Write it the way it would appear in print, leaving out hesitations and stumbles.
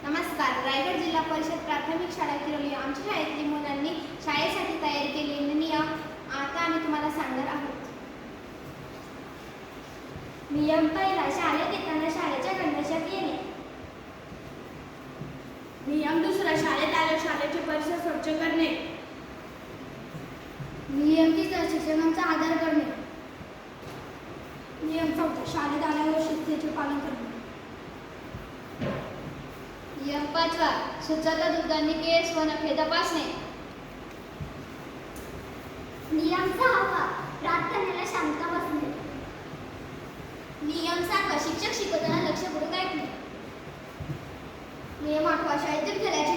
नमस्कार. रायगड जिल्हा परिषद प्राथमिक शाळा किरोली आमच्या शाळेतील मुलांनी शाळेसाठी तयार केलेले नियम आता आम्ही तुम्हाला सांगणार आहोत. नियम पहिला, शाळेत येताना शाळेच्या गणवेशात येणे. नियम दुसरा, शाळेत आल्यावर शाळेचे परिसर स्वच्छ करणे. नियम तिसरा, शिक्षकांचा आदर करणे. नियम चौथा, शाळेत आल्यावर शिस्तीचे पालन करणे. नियम पाचवा, स्वच्छता दुधाने केस व नखे तपासणे. नियम सहावा, प्रार्थनेला शांत बसणे. नियम सातवा, शिक्षक शिकवताना लक्षपूर्वक ऐकणे. नियम आठवा, शाळेतील खेळाचे